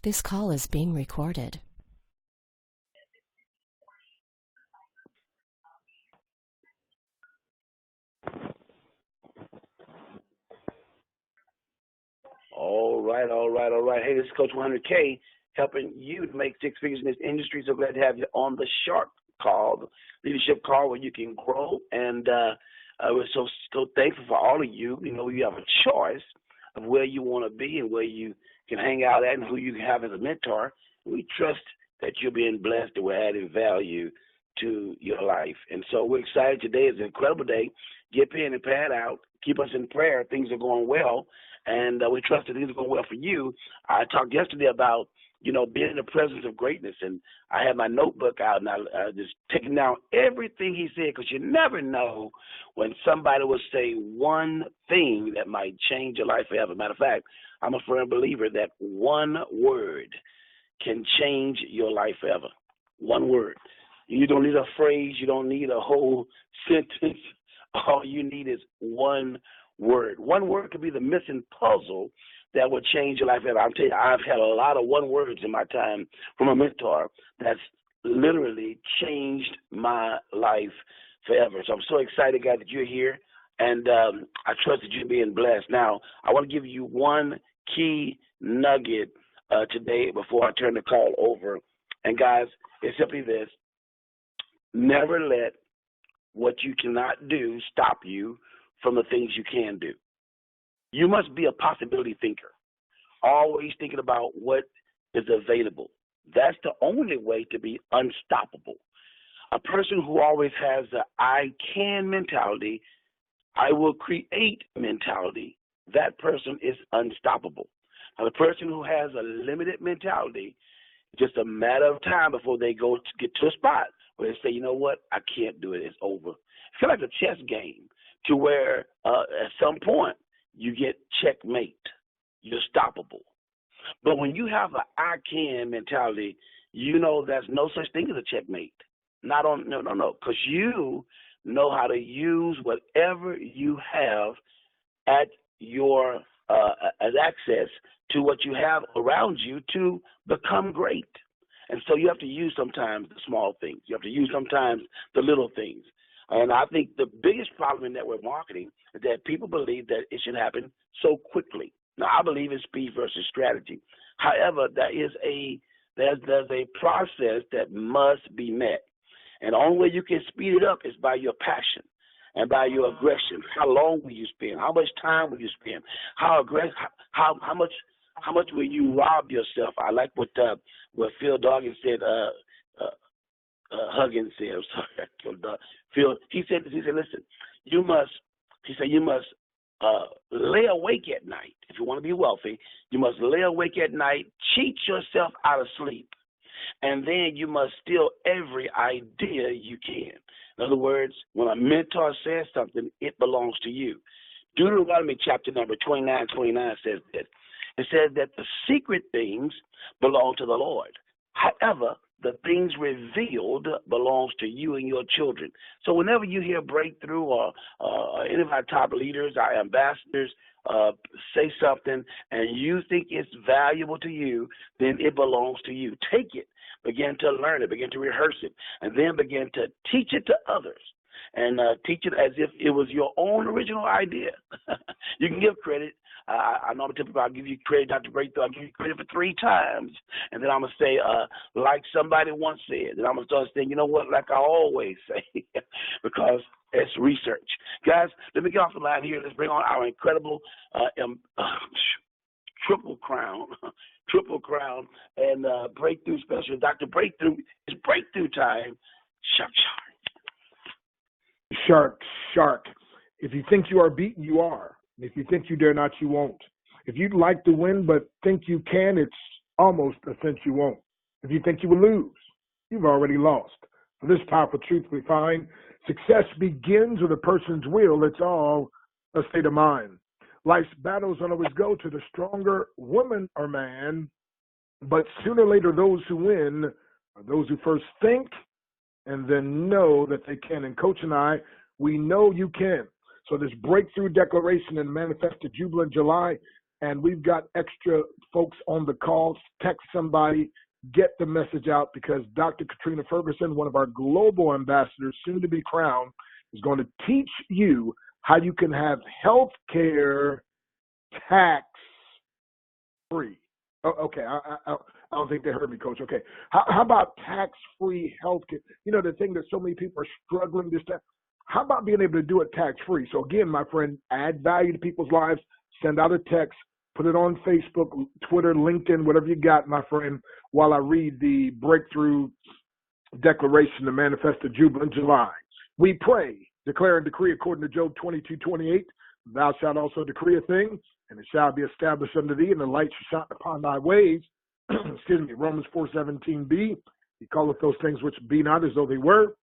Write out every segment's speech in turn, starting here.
This call is being recorded. All right. Hey, this is Coach 100K helping you to make six figures in this industry. So glad to have you on the Shark Call, the leadership call where you can grow. And we're so thankful for all of you. You know, you have a choice of where you want to be and where you can hang out at and who you have as a mentor. We trust that you're being blessed and we're adding value to your life. And so we're excited. Today is an incredible day. Get pen and pad out. Keep us in prayer. Things are going well. And we trust that things are going well for you. I talked yesterday about, being in the presence of greatness. And I had my notebook out, and I just taking down everything he said, because you never know when somebody will say one thing that might change your life forever. Matter of fact, I'm a firm believer that one word can change your life forever. One word. You don't need a phrase. You don't need a whole sentence. All you need is one word. One word could be the missing puzzle that would change your life forever. I'm telling you, I've had a lot of one words in my time from a mentor that's literally changed my life forever. So I'm so excited, guys, that you're here, and I trust that you're being blessed. Now, I want to give you one key nugget today before I turn the call over. And, guys, it's simply this. Never let what you cannot do stop you from the things you can do. You must be a possibility thinker, always thinking about what is available. That's the only way to be unstoppable. A person who always has the I can mentality, I will create mentality, that person is unstoppable. Now, the person who has a limited mentality, just a matter of time before they get to a spot where they say, you know what, I can't do it, it's over. It's kind of like a chess game to where at some point you get checkmate. You're stoppable. But when you have an I can mentality, you know there's no such thing as a checkmate. No, because you know how to use whatever you have at your as access to what you have around you to become great. And so you have to use sometimes the small things. You have to use sometimes the little things. And I think the biggest problem in network marketing is that people believe that it should happen so quickly. Now, I believe in speed versus strategy. However, there's a process that must be met. And the only way you can speed it up is by your passion and by your aggression. How long will you spend? How much time will you spend? How much will you rob yourself? I like what Phil Dawkins said. Huggins said, I'm sorry, I killed Phil. He said, listen, you must lay awake at night. If you want to be wealthy, you must lay awake at night, cheat yourself out of sleep, and then you must steal every idea you can. In other words, when a mentor says something, it belongs to you. Deuteronomy chapter number 29 says this. It says that the secret things belong to the Lord. However, the things revealed belongs to you and your children. So whenever you hear breakthrough or any of our top leaders, our ambassadors, say something and you think it's valuable to you, then it belongs to you. Take it, begin to learn it, begin to rehearse it, and then begin to teach it to others. And teach it as if it was your own original idea. You can give credit. I know typically I'll give you credit, Dr. Breakthrough. I'll give you credit for 3 times. And then I'm going to say, like somebody once said. And I'm going to start saying, you know what, like I always say, because it's research. Guys, let me get off the line here. Let's bring on our incredible triple crown and breakthrough special. Dr. Breakthrough, it's breakthrough time. Shark. If you think you are beaten, you are. If you think you dare not, you won't. If you'd like to win but think you can, it's almost a cinch you won't. If you think you will lose, you've already lost. For this powerful truth we find, success begins with a person's will. It's all a state of mind. Life's battles don't always go to the stronger woman or man, but sooner or later those who win are those who first think and then know that they can. And Coach and I, we know you can. So this breakthrough declaration and manifested jubilant July, and we've got extra folks on the call. Text somebody, get the message out, because Dr. Katrina Ferguson, one of our global ambassadors, soon to be crowned, is going to teach you how you can have health care tax free. Oh, okay, I don't think they heard me, Coach. Okay, how about tax-free health care? You know, the thing that so many people are struggling this time. How about being able to do it tax-free? So again, my friend, add value to people's lives. Send out a text, put it on Facebook, Twitter, LinkedIn, whatever you got, my friend, while I read the breakthrough declaration, the manifest of jubilant July. We pray, declare and decree according to Job 22:28. Thou shalt also decree a thing, and it shall be established unto thee, and the light shall shine upon thy ways. Excuse me, Romans 4:17b. He calleth those things which be not as though they were.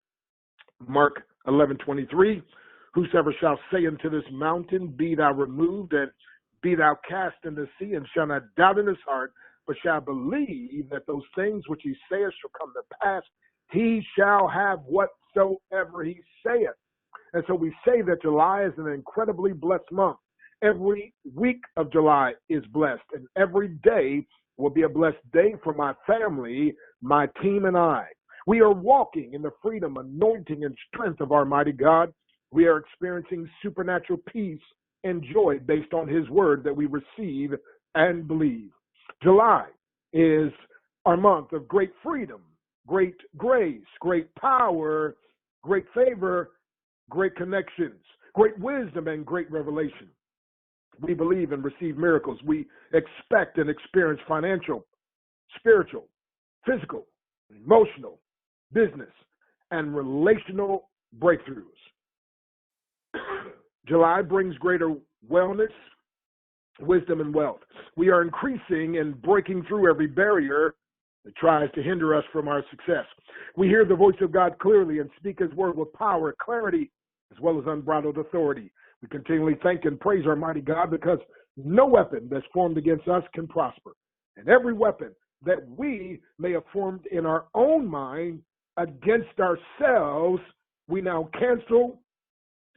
Mark 11:23. Whosoever shall say unto this mountain, be thou removed, and be thou cast into the sea, and shall not doubt in his heart, but shall believe that those things which he saith shall come to pass, he shall have whatsoever he saith. And so we say that July is an incredibly blessed month. Every week of July is blessed, and every day will be a blessed day for my family, my team, and I. We are walking in the freedom, anointing, and strength of our mighty God. We are experiencing supernatural peace and joy based on his word that we receive and believe. July is our month of great freedom, great grace, great power, great favor, great connections, great wisdom, and great revelation. We believe and receive miracles. We expect and experience financial, spiritual, physical, emotional, business, and relational breakthroughs. July brings greater wellness, wisdom, and wealth. We are increasing and breaking through every barrier that tries to hinder us from our success. We hear the voice of God clearly and speak his word with power, clarity, as well as unbridled authority. We continually thank and praise our mighty God, because no weapon that's formed against us can prosper. And every weapon that we may have formed in our own mind against ourselves, we now cancel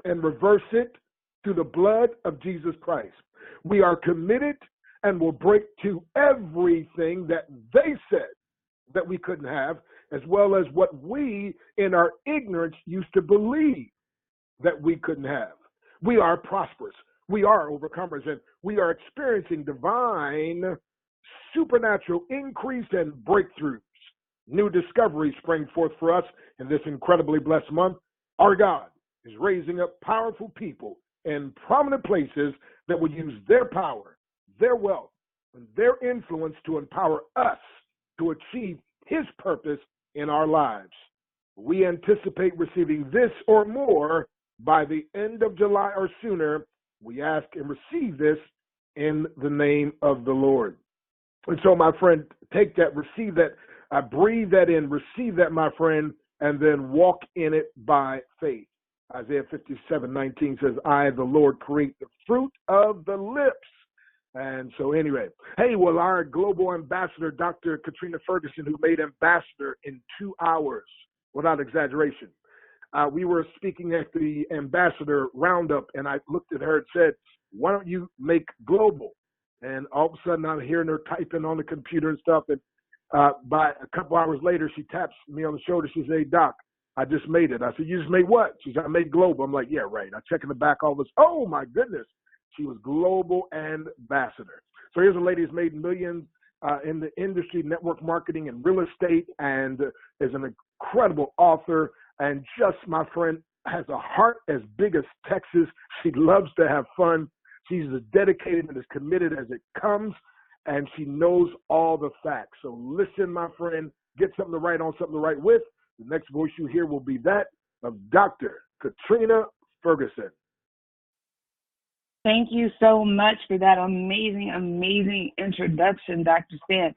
and reverse it through the blood of Jesus Christ. We are committed and will break to everything that they said that we couldn't have, as well as what we in our ignorance used to believe that we couldn't have. We are prosperous. We are overcomers, and we are experiencing divine, supernatural increase and breakthroughs. New discoveries spring forth for us in this incredibly blessed month. Our God is raising up powerful people in prominent places that will use their power, their wealth, and their influence to empower us to achieve his purpose in our lives. We anticipate receiving this or more by the end of July or sooner. We ask and receive this in the name of the Lord. And so, my friend, take that, receive that, breathe that in, receive that, my friend, and then walk in it by faith. Isaiah 57:19 says, I, the Lord, create the fruit of the lips. And so anyway, hey, well, our global ambassador, Dr. Katrina Ferguson, who made ambassador in 2 hours, without exaggeration. We were speaking at the ambassador roundup, and I looked at her and said, why don't you make global? And all of a sudden, I'm hearing her typing on the computer and stuff. And by a couple hours later, she taps me on the shoulder. She said, hey, Doc, I just made it. I said, you just made what? She said, I made global. I'm like, yeah, right. I check in the back all this. Oh, my goodness. She was global ambassador. So here's a lady who's made millions in the industry, network marketing and real estate, and is an incredible author, and just, my friend, has a heart as big as Texas. She loves to have fun. She's as dedicated and as committed as it comes, and she knows all the facts. So listen, my friend, get something to write on, something to write with. The next voice you hear will be that of Dr. Katrina Ferguson. Thank you so much for that amazing introduction, Dr. Stan.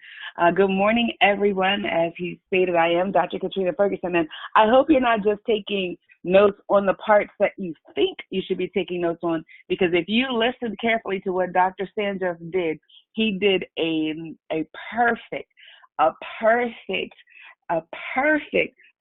Good morning, everyone. As he stated, I am Dr. Katrina Ferguson, and I hope you're not just taking notes on the parts that you think you should be taking notes on, because if you listened carefully to what Dr. Stan just did, he did a perfect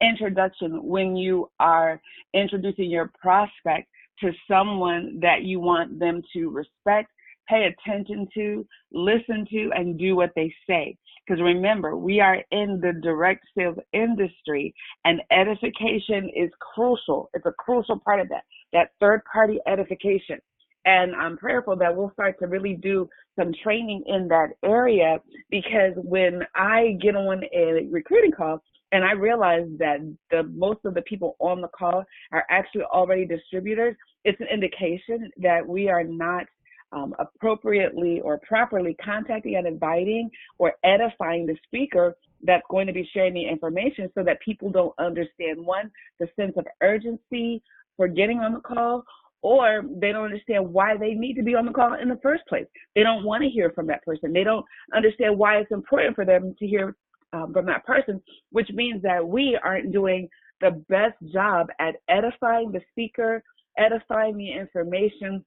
introduction when you are introducing your prospect to someone that you want them to respect pay attention to, listen to, and do what they say. Because remember, we are in the direct sales industry, and edification is crucial. It's a crucial part of that third-party edification. And I'm prayerful that we'll start to really do some training in that area, because when I get on a recruiting call and I realize that most of the people on the call are actually already distributors, it's an indication that we are not appropriately or properly contacting and inviting or edifying the speaker that's going to be sharing the information, so that people don't understand, one, the sense of urgency for getting on the call, or they don't understand why they need to be on the call in the first place. They don't want to hear from that person. They don't understand why it's important for them to hear from that person, which means that we aren't doing the best job at edifying the speaker, edifying the information,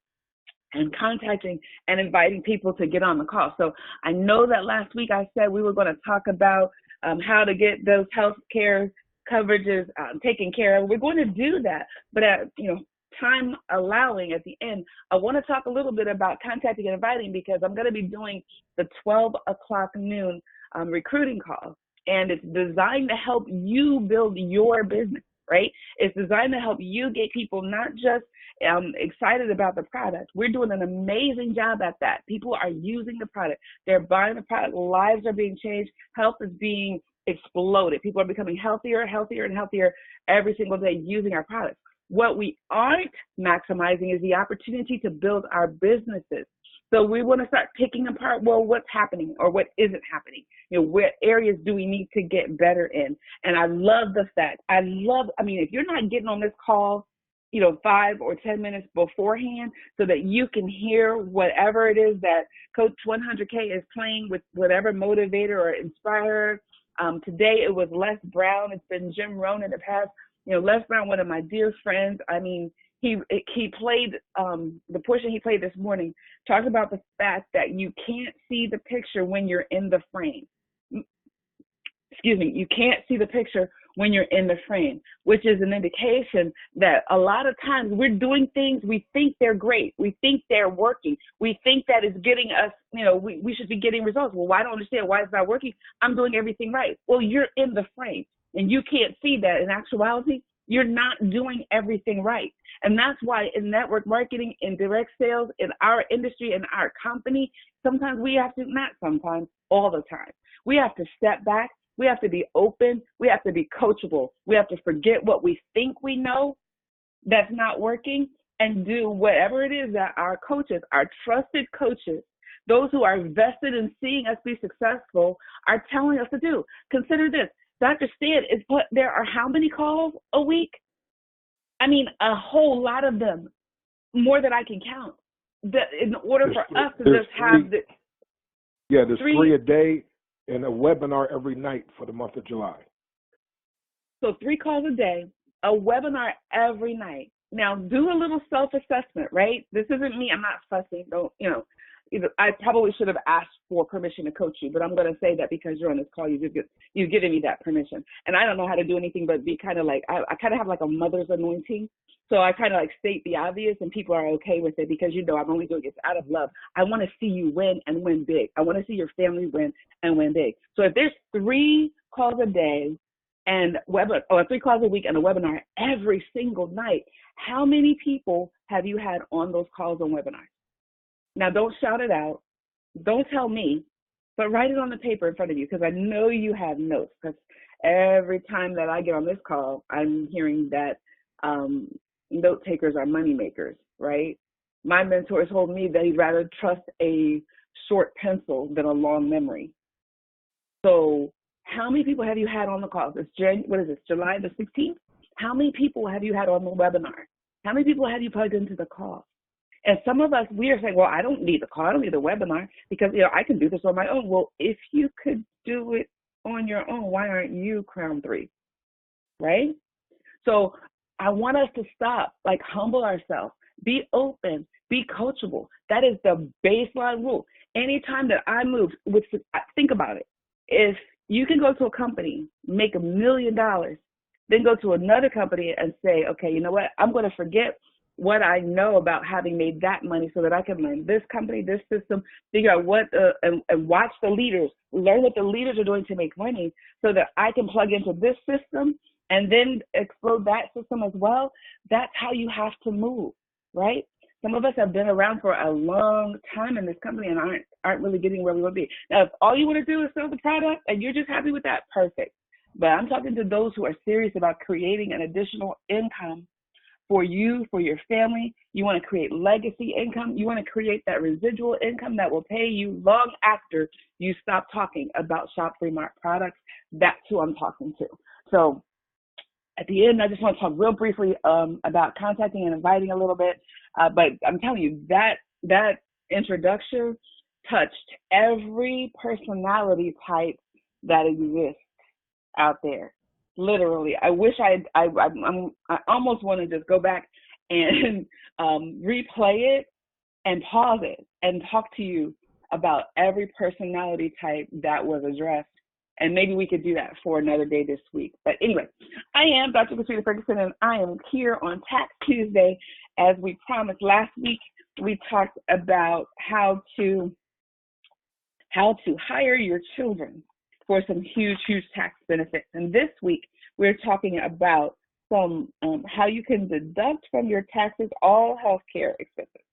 and contacting and inviting people to get on the call. So I know that last week I said we were going to talk about how to get those health care coverages taken care of. We're going to do that, but time allowing, at the end, I want to talk a little bit about contacting and inviting, because I'm going to be doing the 12 o'clock noon recruiting call, and it's designed to help you build your business, right? It's designed to help you get people not just excited about the product. We're doing an amazing job at that. People are using the product. They're buying the product. Lives are being changed. Health is being exploded. People are becoming healthier, and healthier every single day using our products. What we aren't maximizing is the opportunity to build our businesses. So we want to start picking apart, well, what's happening or what isn't happening. What areas do we need to get better in? And I love the fact, if you're not getting on this call, 5 or 10 minutes beforehand, so that you can hear whatever it is that Coach 100K is playing with, whatever motivator or inspirer. Today it was Les Brown. It's been Jim Rohn in the past. Les Brown, one of my dear friends, he played the portion he played this morning, talked about the fact that you can't see the picture when you're in the frame. You can't see the picture when you're in the frame, which is an indication that a lot of times we're doing things, we think they're great, we think they're working, we think that it's getting us, we should be getting results. Well, I don't understand why it's not working. I'm doing everything right. Well, you're in the frame. And you can't see that. In actuality, you're not doing everything right. And that's why in network marketing, in direct sales, in our industry, in our company, sometimes we have to, not sometimes, all the time, we have to step back. We have to be open. We have to be coachable. We have to forget what we think we know that's not working, and do whatever it is that our coaches, our trusted coaches, those who are vested in seeing us be successful, are telling us to do. Consider this. Dr. Stan, there are how many calls a week? A whole lot of them, more than I can count. In order for us to just have the... Yeah, there's three a day and a webinar every night for the month of July. So 3 calls a day, a webinar every night. Now, do a little self-assessment, right? This isn't me. I'm not fussing. I probably should have asked for permission to coach you, but I'm going to say that because you're on this call, you've given me that permission. And I don't know how to do anything but be kind of like, I kind of have like a mother's anointing. So I kind of like state the obvious, and people are okay with it because, I'm only doing it out of love. I want to see you win and win big. I want to see your family win and win big. So if there's 3 calls a day and 3 calls a week and a webinar every single night, how many people have you had on those calls and webinars? Now, don't shout it out. Don't tell me, but write it on the paper in front of you, because I know you have notes. Because every time that I get on this call, I'm hearing that note takers are money makers, right? My mentor told me that he'd rather trust a short pencil than a long memory. So how many people have you had on the calls? It's July the 16th? How many people have you had on the webinar? How many people have you plugged into the call? And some of us, we are saying, well, I don't need the call, I don't need the webinar, because, I can do this on my own. Well, if you could do it on your own, why aren't you Crown 3, right? So I want us to stop, humble ourselves, be open, be coachable. That is the baseline rule. Anytime that I move, think about it. If you can go to a company, make $1 million, then go to another company and say, okay, you know what, I'm going to forget what I know about having made that money so that I can learn this company, this system, figure out what, and watch the leaders, learn what the leaders are doing to make money so that I can plug into this system and then explode that system as well. That's how you have to move, right? Some of us have been around for a long time in this company and aren't really getting where we want to be. Now, if all you want to do is sell the product and you're just happy with that, perfect. But I'm talking to those who are serious about creating an additional income for you, for your family. You want to create legacy income. You want to create that residual income that will pay you long after you stop talking about Shop Free Mart products. That's who I'm talking to. So at the end, I just want to talk real briefly about contacting and inviting a little bit. But I'm telling you, that introduction touched every personality type that exists out there. Literally, I wish I almost want to just go back and replay it and pause it and talk to you about every personality type that was addressed. And maybe we could do that for another day this week. But anyway, I am Dr. Katrina Ferguson, and I am here on Tax Tuesday. As we promised last week, we talked about how to hire your children for some huge, huge tax benefits. And this week, we're talking about some how you can deduct from your taxes all healthcare expenses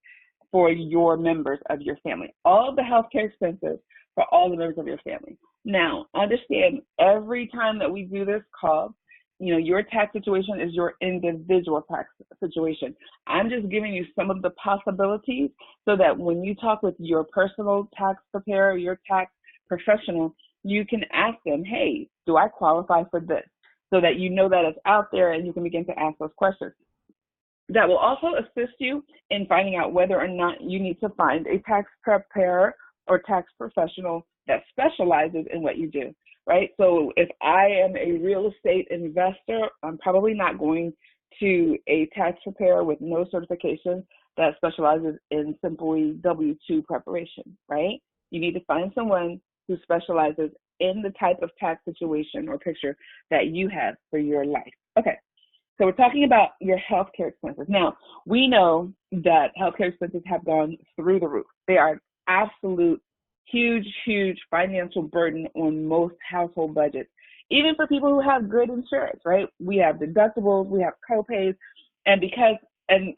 for your members of your family, all the healthcare expenses for all the members of your family. Now, understand, every time that we do this call, your tax situation is your individual tax situation. I'm just giving you some of the possibilities so that when you talk with your personal tax preparer, your tax professional, you can ask them, hey, do I qualify for this? So that you know that it's out there and you can begin to ask those questions. That will also assist you in finding out whether or not you need to find a tax preparer or tax professional that specializes in what you do, right? So if I am a real estate investor, I'm probably not going to a tax preparer with no certification that specializes in simply W-2 preparation, right? You need to find someone who specializes in the type of tax situation or picture that you have for your life. Okay, so we're talking about your healthcare expenses. Now, we know that healthcare expenses have gone through the roof. They are absolute huge, huge financial burden on most household budgets, even for people who have good insurance, right? We have deductibles, we have copays, and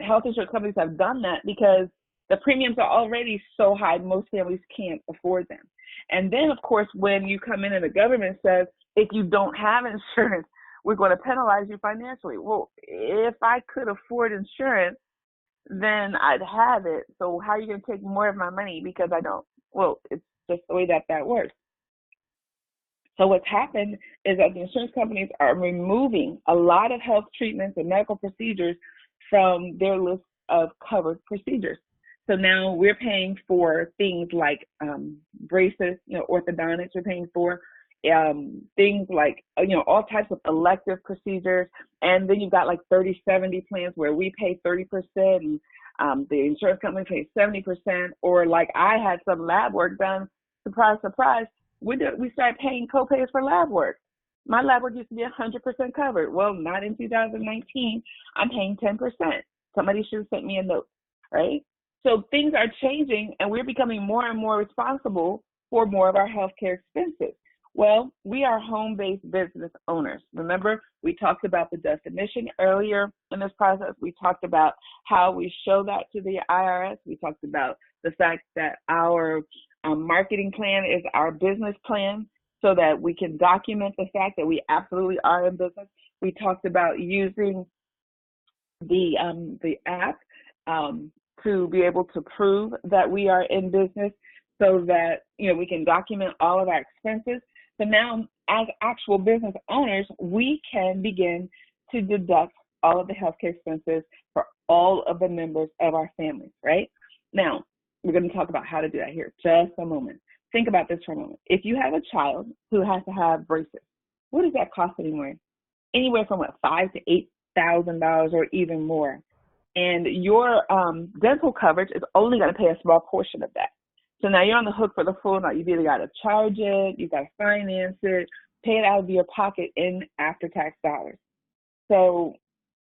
health insurance companies have done that because the premiums are already so high, most families can't afford them. And then, of course, when you come in and the government says, if you don't have insurance, we're going to penalize you financially. Well, if I could afford insurance, then I'd have it. So how are you going to take more of my money because I don't? Well, it's just the way that works. So what's happened is that the insurance companies are removing a lot of health treatments and medical procedures from their list of covered procedures. So now we're paying for things like braces, orthodontics. We're paying for things like, all types of elective procedures. And then you've got like 30-70 plans where we pay 30% and the insurance company pays 70%. Or like I had some lab work done, surprise, surprise, we started paying copays for lab work. My lab work used to be 100% covered. Well, not in 2019. I'm paying 10%. Somebody should have sent me a note, right? So things are changing, and we're becoming more and more responsible for more of our healthcare expenses. Well, we are home-based business owners. Remember, we talked about the definition earlier in this process. We talked about how we show that to the IRS. We talked about the fact that our marketing plan is our business plan so that we can document the fact that we absolutely are in business. We talked about using the app to be able to prove that we are in business so that, we can document all of our expenses. So now, as actual business owners, we can begin to deduct all of the healthcare expenses for all of the members of our families, right? Now, we're going to talk about how to do that here. Just a moment. Think about this for a moment. If you have a child who has to have braces, what does that cost anywhere? Anywhere from $5,000 to $8,000 or even more. And your dental coverage is only going to pay a small portion of that. So now you're on the hook for the full amount. You've either got to charge it, you've got to finance it, pay it out of your pocket in after-tax dollars. So,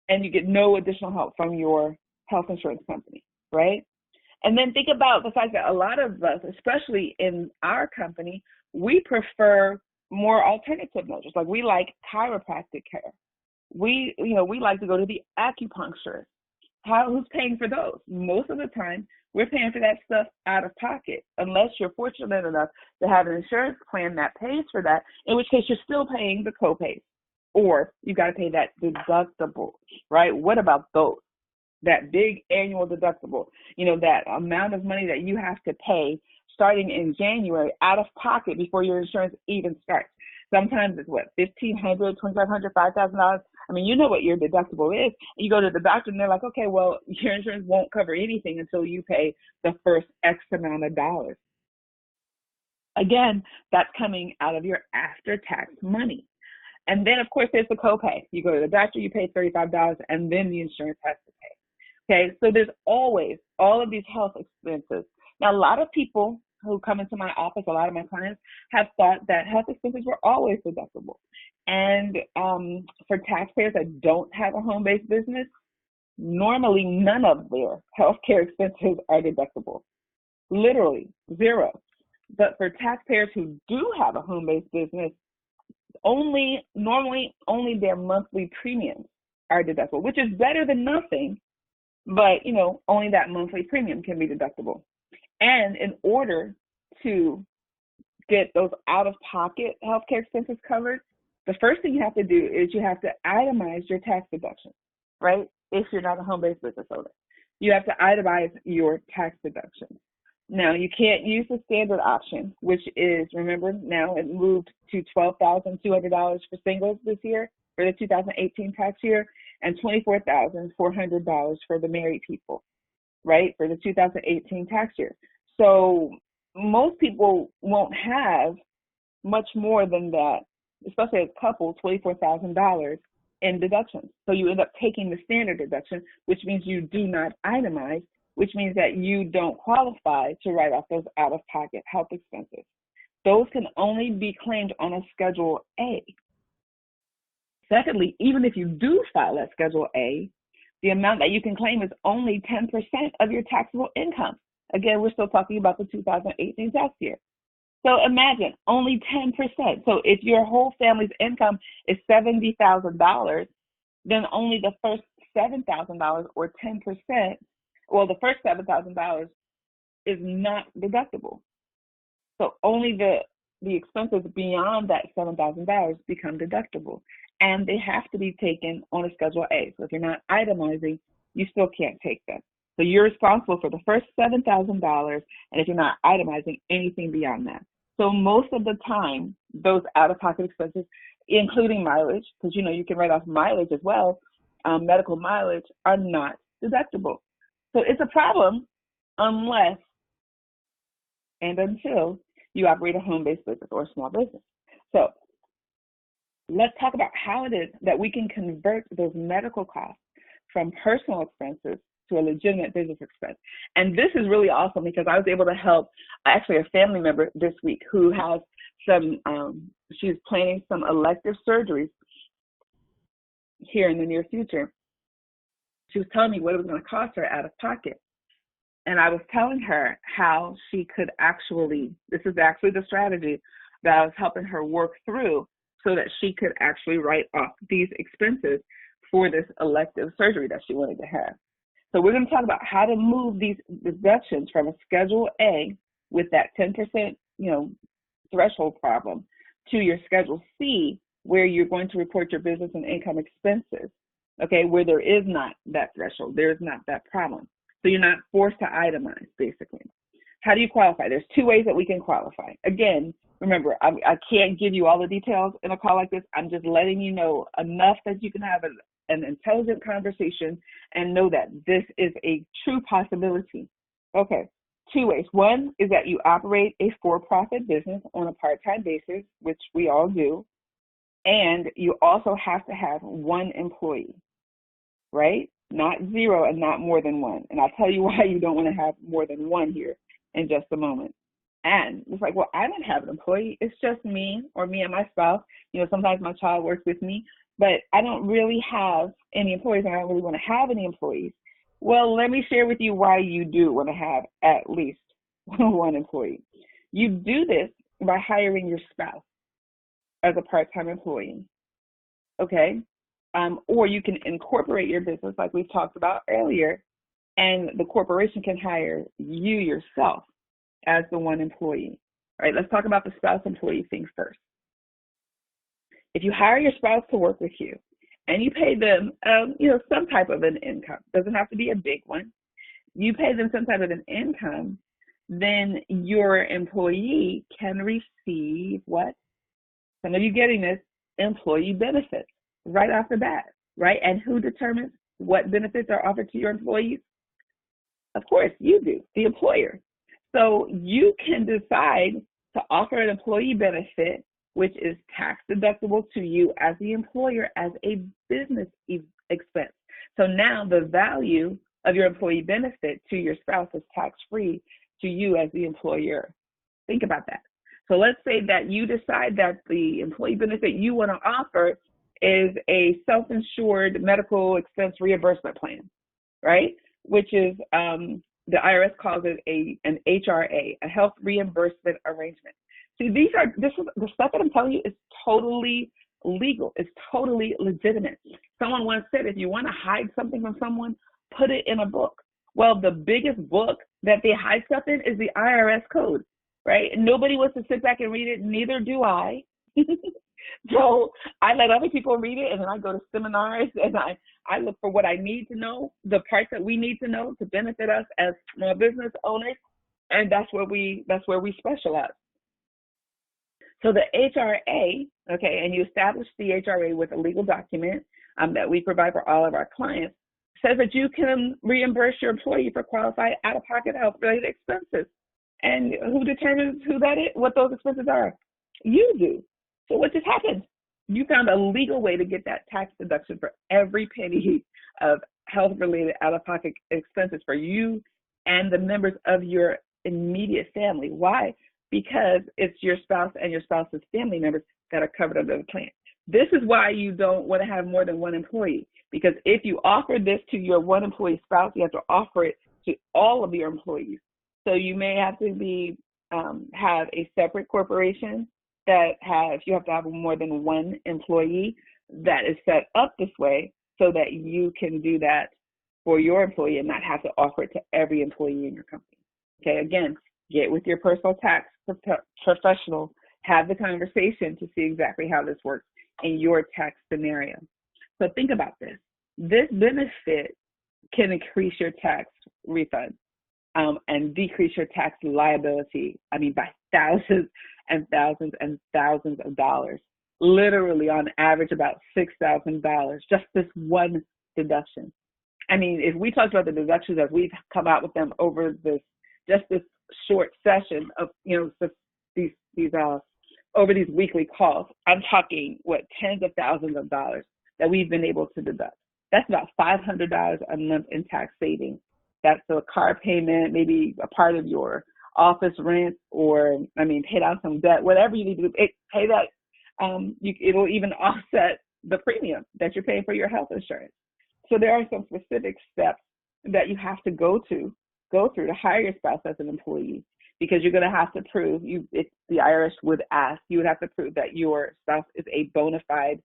and you get no additional help from your health insurance company, right? And then think about the fact that a lot of us, especially in our company, we prefer more alternative measures. Like we like chiropractic care. We like to go to the acupuncturist. Who's paying for those? Most of the time, we're paying for that stuff out of pocket, unless you're fortunate enough to have an insurance plan that pays for that, in which case you're still paying the copays, or you got to pay that deductible, right? What about those? That big annual deductible, that amount of money that you have to pay starting in January out of pocket before your insurance even starts. Sometimes it's what, $1,500, $2,500, $5,000. I mean, you know what your deductible is. You go to the doctor and they're like, okay, well, your insurance won't cover anything until you pay the first X amount of dollars. Again, that's coming out of your after-tax money. And then, of course, there's the copay. You go to the doctor, you pay $35, and then the insurance has to pay. Okay, so there's always all of these health expenses. Now, a lot of people who come into my office, a lot of my clients have thought that health expenses were always deductible. And for taxpayers that don't have a home-based business, normally none of their healthcare expenses are deductible. Literally zero. But for taxpayers who do have a home-based business, normally only their monthly premiums are deductible, which is better than nothing. But, only that monthly premium can be deductible. And in order to get those out-of-pocket healthcare expenses covered, the first thing you have to do is you have to itemize your tax deduction, right? If you're not a home-based business owner. You have to itemize your tax deductions. Now, you can't use the standard option, which is, remember, now it moved to $12,200 for singles this year for the 2018 tax year, and $24,400 for the married people, right, for the 2018 tax year. So most people won't have much more than that, especially a couple, $24,000 in deductions. So you end up taking the standard deduction, which means you do not itemize, which means that you don't qualify to write off those out-of-pocket health expenses. Those can only be claimed on a Schedule A. Secondly, even if you do file that Schedule A, the amount that you can claim is only 10% of your taxable income. Again, we're still talking about the 2018 tax year. So imagine, only 10%. So if your whole family's income is $70,000, then only the first $7,000 or 10%, well, the first $7,000 is not deductible. So only the expenses beyond that $7,000 become deductible. And they have to be taken on a Schedule A. So if you're not itemizing, you still can't take them. So you're responsible for the first $7,000, and if you're not itemizing, anything beyond that. So most of the time, those out-of-pocket expenses, including mileage, because you can write off mileage as well, medical mileage, are not deductible. So it's a problem unless and until you operate a home-based business or a small business. So let's talk about how it is that we can convert those medical costs from personal expenses to a legitimate business expense. And this is really awesome because I was able to help actually a family member this week who has she's planning some elective surgeries here in the near future. She was telling me what it was going to cost her out of pocket. And I was telling her how she could this is actually the strategy that I was helping her work through so that she could actually write off these expenses for this elective surgery that she wanted to have. So we're going to talk about how to move these deductions from a Schedule A with that 10%, threshold problem to your Schedule C, where you're going to report your business and income expenses, okay, where there is not that threshold, there is not that problem. So you're not forced to itemize, basically. How do you qualify? There's two ways that we can qualify. Again, remember, I can't give you all the details in a call like this. I'm just letting you know enough that you can have an intelligent conversation and know that this is a true possibility. Okay, two ways. One is that you operate a for-profit business on a part-time basis, which we all do, and you also have to have one employee, right? Not zero and not more than one. And I'll tell you why you don't want to have more than one here in just a moment. And it's like, well, I don't have an employee. It's just me or me and my spouse. Sometimes my child works with me, but I don't really have any employees and I don't really want to have any employees. Well, let me share with you why you do want to have at least one employee. You do this by hiring your spouse as a part-time employee, okay? Or you can incorporate your business like we've talked about earlier, and the corporation can hire you yourself as the one employee. All right, let's talk about the spouse employee thing first. If you hire your spouse to work with you and you pay them, some type of an income, doesn't have to be a big one, you pay them some type of an income, then your employee can receive what? Some of you getting this, employee benefits right off the bat, right? And who determines what benefits are offered to your employees? Of course, you do, the employer. So you can decide to offer an employee benefit, which is tax deductible to you as the employer as a business expense. So now the value of your employee benefit to your spouse is tax-free to you as the employer. Think about that. So let's say that you decide that the employee benefit you want to offer is a self-insured medical expense reimbursement plan, right? Which is, the IRS calls it an HRA, a health reimbursement arrangement. See, this is the stuff that I'm telling you is totally legal. It's totally legitimate. Someone once said, if you want to hide something from someone, put it in a book. Well, the biggest book that they hide stuff in is the IRS code, right? And nobody wants to sit back and read it. Neither do I. So I let other people read it, and then I go to seminars, and I look for what I need to know, the parts that we need to know to benefit us as small business owners, and that's where we specialize. So the HRA, okay, and you establish the HRA with a legal document that we provide for all of our clients, says that you can reimburse your employee for qualified out-of-pocket health-related expenses. And who determines what those expenses are? You do. So what just happened? You found a legal way to get that tax deduction for every penny of health-related out-of-pocket expenses for you and the members of your immediate family. Why? Because it's your spouse and your spouse's family members that are covered under the plan. This is why you don't want to have more than one employee, because if you offer this to your one employee spouse, you have to offer it to all of your employees. So you may have to have a separate corporation you have to have more than one employee that is set up this way so that you can do that for your employee and not have to offer it to every employee in your company. Okay, again, get with your personal tax professional, have the conversation to see exactly how this works in your tax scenario. So think about this. This benefit can increase your tax refund and decrease your tax liability, by thousands and thousands and thousands of dollars, literally on average about $6,000, just this one deduction. If we talked about the deductions as we've come out with them over this short session of, over these weekly calls, I'm talking, tens of thousands of dollars that we've been able to deduct. That's about $500 a month in tax savings. That's a car payment, maybe a part of your office rent, or, pay down some debt, whatever you need to do, pay that. It'll even offset the premium that you're paying for your health insurance. So there are some specific steps that you have to go through to hire your spouse as an employee, because you're going to have to prove, if the IRS would ask, you would have to prove that your spouse is a bona fide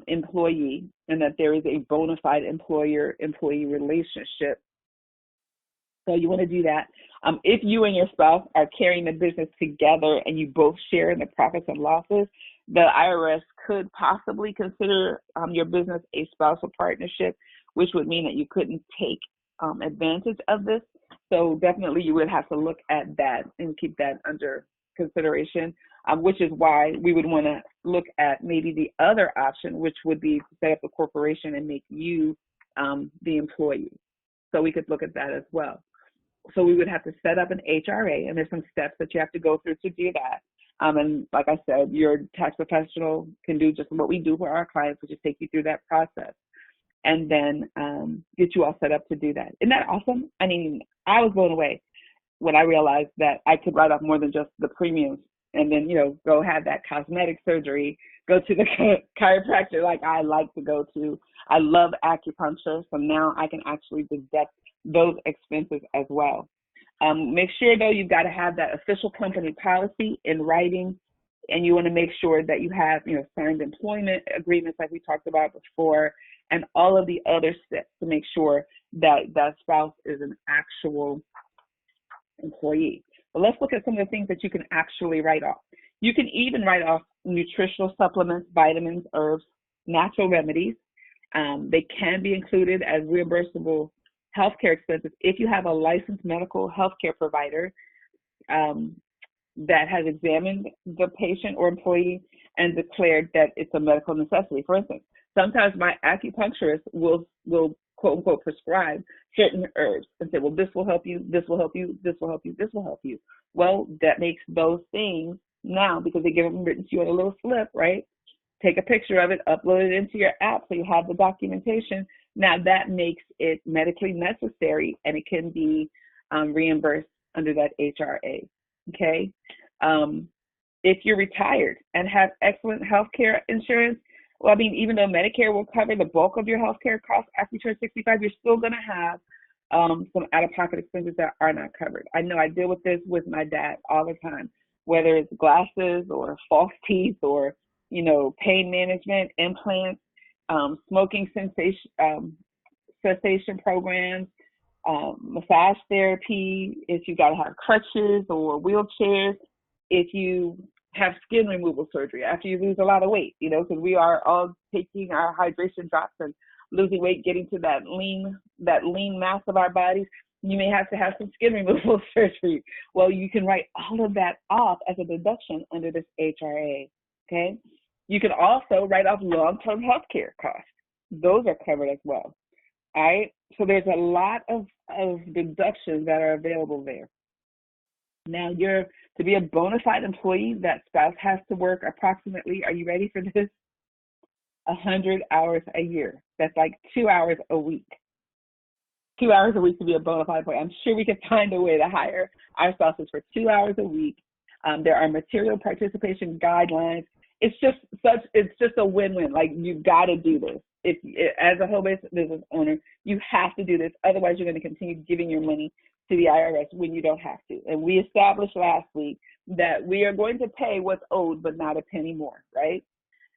employee and that there is a bona fide employer-employee relationship. So you want to do that. If you and your spouse are carrying the business together and you both share in the profits and losses, the IRS could possibly consider your business a spousal partnership, which would mean that you couldn't take advantage of this. So definitely you would have to look at that and keep that under consideration, which is why we would want to look at maybe the other option, which would be to set up a corporation and make you the employee. So we could look at that as well. So we would have to set up an HRA, and there's some steps that you have to go through to do that. And like I said, your tax professional can do just what we do for our clients, which is take you through that process and then get you all set up to do that. Isn't that awesome? I was blown away when I realized that I could write off more than just the premiums and then, go have that cosmetic surgery, go to the chiropractor like I like to go to. I love acupuncture, so now I can actually deduct those expenses as well. Make sure, though, you've got to have that official company policy in writing, and you want to make sure that you have, signed employment agreements like we talked about before, and all of the other steps to make sure that that spouse is an actual employee. But let's look at some of the things that you can actually write off. You can even write off nutritional supplements, vitamins, herbs, natural remedies. They can be included as reimbursable healthcare expenses if you have a licensed medical healthcare provider that has examined the patient or employee and declared that it's a medical necessity. For instance, sometimes my acupuncturist will quote unquote prescribe certain herbs and say, well, this will help you, this will help you, this will help you, this will help you. Well, that makes those things now, because they give them written to you on a little slip, right? Take a picture of it, upload it into your app so you have the documentation. Now that makes it medically necessary, and it can be reimbursed under that HRA, okay? If you're retired and have excellent health care insurance, well, I mean, even though Medicare will cover the bulk of your health care costs after you turn 65, you're still going to have some out-of-pocket expenses that are not covered. I know I deal with this with my dad all the time, whether it's glasses or false teeth or, pain management, implants, smoking cessation programs, massage therapy, if you got to have crutches or wheelchairs, if you have skin removal surgery after you lose a lot of weight, because we are all taking our hydration drops and losing weight, getting to that lean mass of our bodies, you may have to have some skin removal surgery. Well, you can write all of that off as a deduction under this HRA, okay? You can also write off long-term health care costs. Those are covered as well, all right? So there's a lot of deductions that are available there. Now, to be a bona fide employee, that spouse has to work approximately, are you ready for this? 100 hours a year. That's like 2 hours a week. 2 hours a week to be a bona fide employee. I'm sure we could find a way to hire our spouses for 2 hours a week. There are material participation guidelines. It's just a win-win. Like, you've got to do this. As a home-based business owner, you have to do this. Otherwise, you're going to continue giving your money to the IRS when you don't have to. And we established last week that we are going to pay what's owed, but not a penny more, right?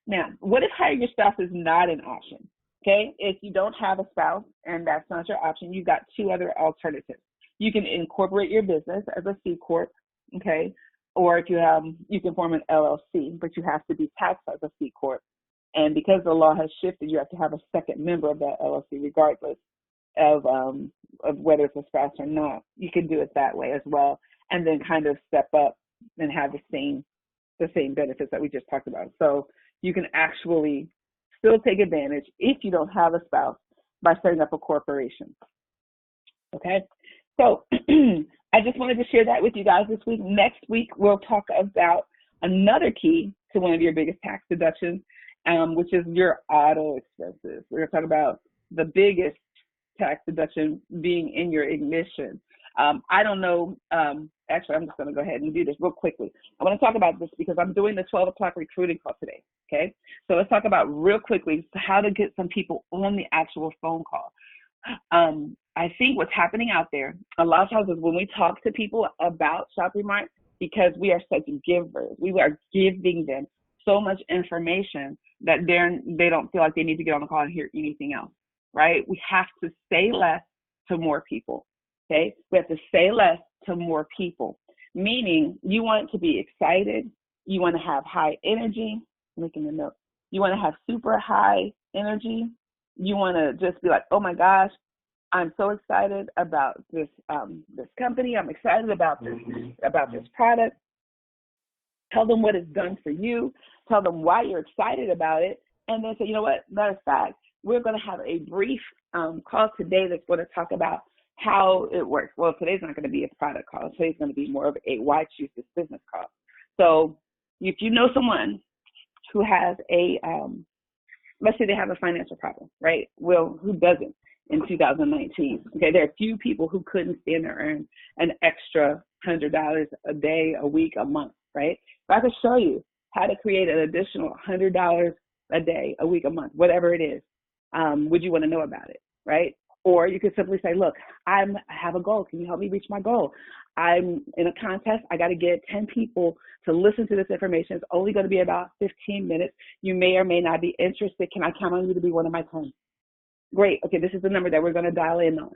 Now, what if hiring your spouse is not an option? Okay, if you don't have a spouse and that's not your option, you've got two other alternatives. You can incorporate your business as a C Corp, okay, or if you can form an LLC, but you have to be taxed as a C Corp. And because the law has shifted, you have to have a second member of that LLC, regardless of whether it's a spouse or not. You can do it that way as well, and then kind of step up and have the same benefits that we just talked about. So you can actually still take advantage, if you don't have a spouse, by setting up a corporation. Okay? So I just wanted to share that with you guys this week. Next week, we'll talk about another key to one of your biggest tax deductions, which is your auto expenses. We're going to talk about the biggest tax deduction being in your ignition. I don't know. Actually, I'm just going to go ahead and do this real quickly. I want to talk about this because I'm doing the 12 o'clock recruiting call today. Okay, so let's talk about real quickly how to get some people on the actual phone call. I think what's happening out there a lot of times is when we talk to people about Shopping Mart, because we are such givers, we are giving them so much information that they don't feel like they need to get on the call and hear anything else, right? We have to say less to more people, okay? We have to say less to more people, meaning you want to be excited, you want to have high energy, making a note, you want to have super high energy, you want to just be like, oh my gosh, I'm so excited about this company, I'm excited about this product. Tell them what it's done for you, tell them why you're excited about it, and then say, you know what, matter of fact, we're going to have a brief call today that's going to talk about how it works. Well, today's not going to be a product call. Today's going to be more of a why choose this business call. So if you know someone who has let's say they have a financial problem, right? Well, who doesn't in 2019? Okay, there are few people who couldn't stand to earn an extra $100 a day, a week, a month, right? If I could show you how to create an additional $100 a day, a week, a month, whatever it is, would you want to know about it, right? Or you could simply say, look, I have a goal. Can you help me reach my goal? I'm in a contest. I got to get 10 people to listen to this information. It's only going to be about 15 minutes. You may or may not be interested. Can I count on you to be one of my 10? Great. Okay, this is the number that we're going to dial in on.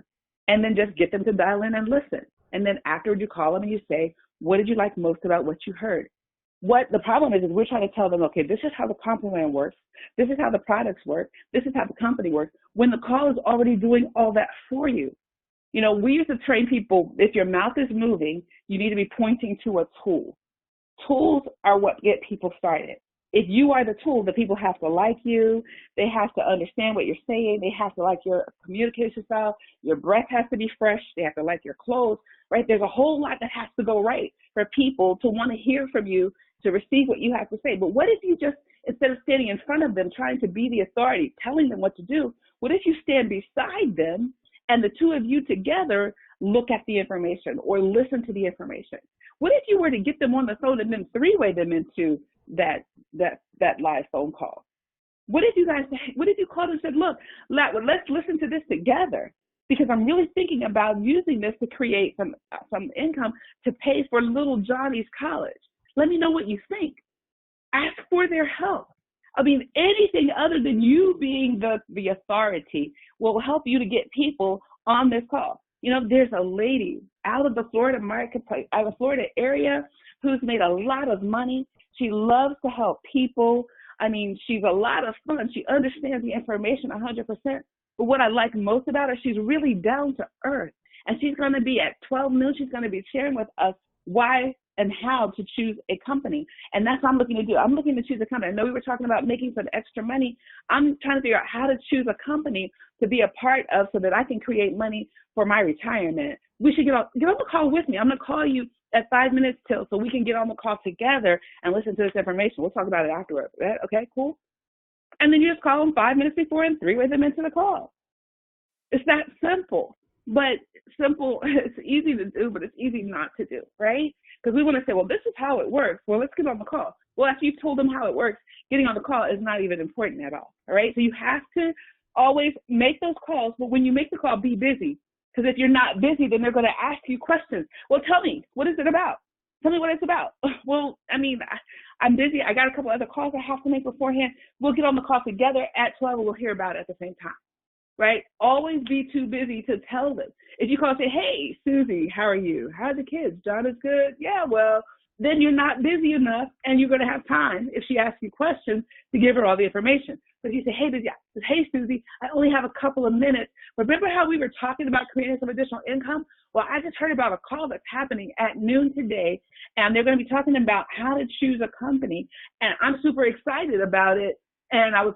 And then just get them to dial in and listen. And then afterward, you call them and you say, what did you like most about what you heard? What the problem is we're trying to tell them, okay, this is how the compliment works. This is how the products work. This is how the company works. When the call is already doing all that for you. You know, we used to train people, if your mouth is moving, you need to be pointing to a tool. Tools are what get people started. If you are the tool, the people have to like you. They have to understand what you're saying. They have to like your communication style. Your breath has to be fresh. They have to like your clothes, right? There's a whole lot that has to go right for people to want to hear from you, to receive what you have to say. But what if you just, instead of standing in front of them, trying to be the authority, telling them what to do, what if you stand beside them and the two of you together look at the information or listen to the information? What if you were to get them on the phone and then three-way them into that live phone call? What if you called and said, look, let's listen to this together, because I'm really thinking about using this to create some income to pay for little Johnny's college. Let me know what you think. Ask for their help. I mean, anything other than you being the authority will help you to get people on this call. You know, there's a lady out of the Florida marketplace, out of the Florida area, who's made a lot of money. She loves to help people. I mean, she's a lot of fun. She understands the information 100%. But what I like most about her, she's really down to earth. And she's going to be at 12 noon. She's going to be sharing with us why and how to choose a company. And that's what I'm looking to do. I'm looking to choose a company. I know we were talking about making some extra money. I'm trying to figure out how to choose a company to be a part of so that I can create money for my retirement. We should get on the call with me. I'm going to call you at 5 minutes till so we can get on the call together and listen to this information. We'll talk about it afterwards. Okay, cool? And then you just call them 5 minutes before and three-way them into the call. It's that simple. But simple, it's easy to do, but it's easy not to do, right? Because we want to say, well, this is how it works. Well, let's get on the call. Well, after you've told them how it works, getting on the call is not even important at all right? So you have to always make those calls, but when you make the call, be busy. Because if you're not busy, then they're going to ask you questions. Well, tell me, what is it about? Tell me what it's about. Well, I mean, I'm busy. I got a couple other calls I have to make beforehand. We'll get on the call together at 12 and we'll hear about it at the same time, right? Always be too busy to tell them. If you call and say, hey, Susie, how are you? How's the kids? John is good? Yeah, well, then you're not busy enough and you're going to have time, if she asks you questions, to give her all the information. But if you say, hey, Susie, I only have a couple of minutes. Remember how we were talking about creating some additional income? Well, I just heard about a call that's happening at noon today, and they're going to be talking about how to choose a company, and I'm super excited about it. And I was,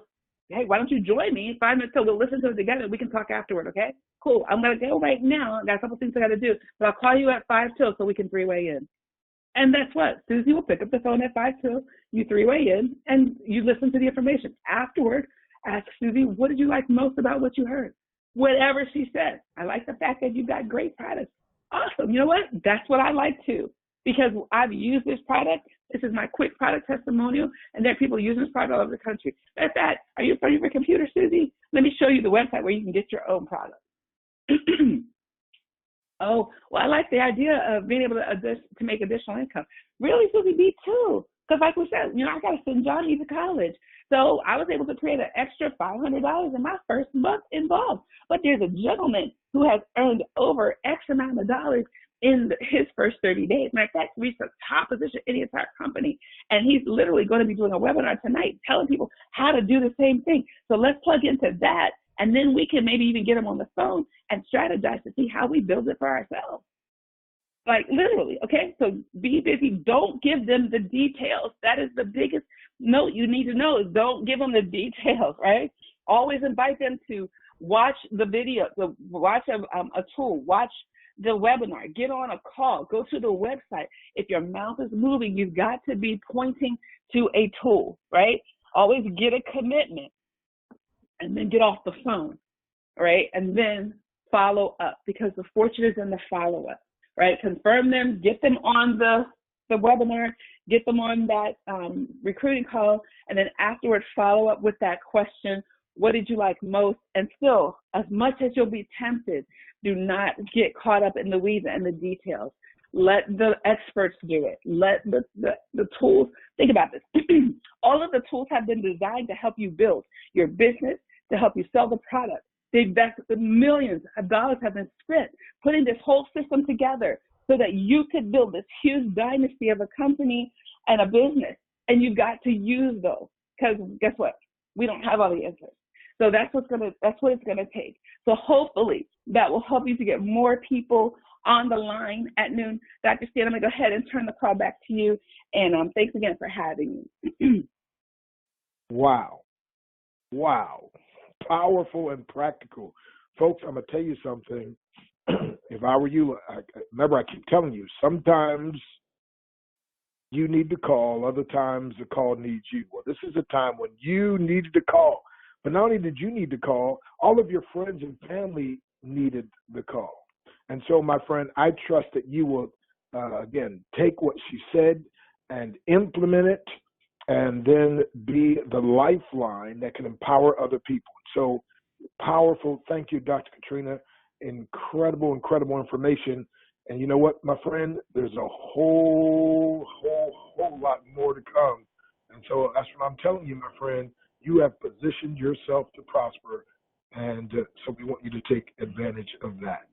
hey, why don't you join me? 5 minutes till we'll listen to it together. We can talk afterward, okay? Cool. I'm going to go right now. I got a couple things I got to do, but I'll call you at 5 till so we can three-way in. And that's what Susie will pick up the phone at 5 till, you three-way in, and you listen to the information. Afterward, ask Susie, what did you like most about what you heard? Whatever she said. I like the fact that you got great products. Awesome. You know what? That's what I like too, because I've used this product. This is my quick product testimonial, and there are people using this product all over the country. That's that. Are you in front of your computer, Susie? Let me show you the website where you can get your own product. Oh, well, I like the idea of being able to make additional income. Really, Susie, me too. Because like we said, I got to send Johnny to college. So I was able to create an extra $500 in my first month involved. But there's a gentleman who has earned over X amount of dollars in his first 30 days. Matter of fact, reached the top position in the entire company. And he's literally going to be doing a webinar tonight telling people how to do the same thing. So let's plug into that. And then we can maybe even get them on the phone and strategize to see how we build it for ourselves. Like literally, okay? So be busy. Don't give them the details. That is the biggest note you need to know, is don't give them the details, right? Always invite them to watch the video, watch a tool, watch the webinar, get on a call, go to the website. If your mouth is moving, you've got to be pointing to a tool, right? Always get a commitment. And then get off the phone, right? And then follow up, because the fortune is in the follow-up, right? Confirm them, get them on the the webinar, get them on that recruiting call, and then afterward follow up with that question, what did you like most? And still, as much as you'll be tempted, do not get caught up in the weeds and the details. Let the experts do it. Let the tools, think about this. All of the tools have been designed to help you build your business, to help you sell the product. The millions of dollars have been spent putting this whole system together so that you could build this huge dynasty of a company and a business. And you've got to use those, because guess what? We don't have all the answers. So that's what it's gonna take. So hopefully that will help you to get more people on the line at noon. Dr. Stan, I'm gonna go ahead and turn the call back to you. And thanks again for having me. Wow. Powerful and practical. Folks, I'm going to tell you something. If I were you, remember I keep telling you, sometimes you need to call, other times the call needs you. Well, this is a time when you needed to call. But not only did you need to call, all of your friends and family needed the call. And so, my friend, I trust that you will, again, take what she said and implement it, and then be the lifeline that can empower other people. So powerful. Thank you, Dr. Katrina. Incredible information. And you know what, my friend? There's a whole lot more to come. And so that's what I'm telling you, my friend. You have positioned yourself to prosper. And so we want you to take advantage of that.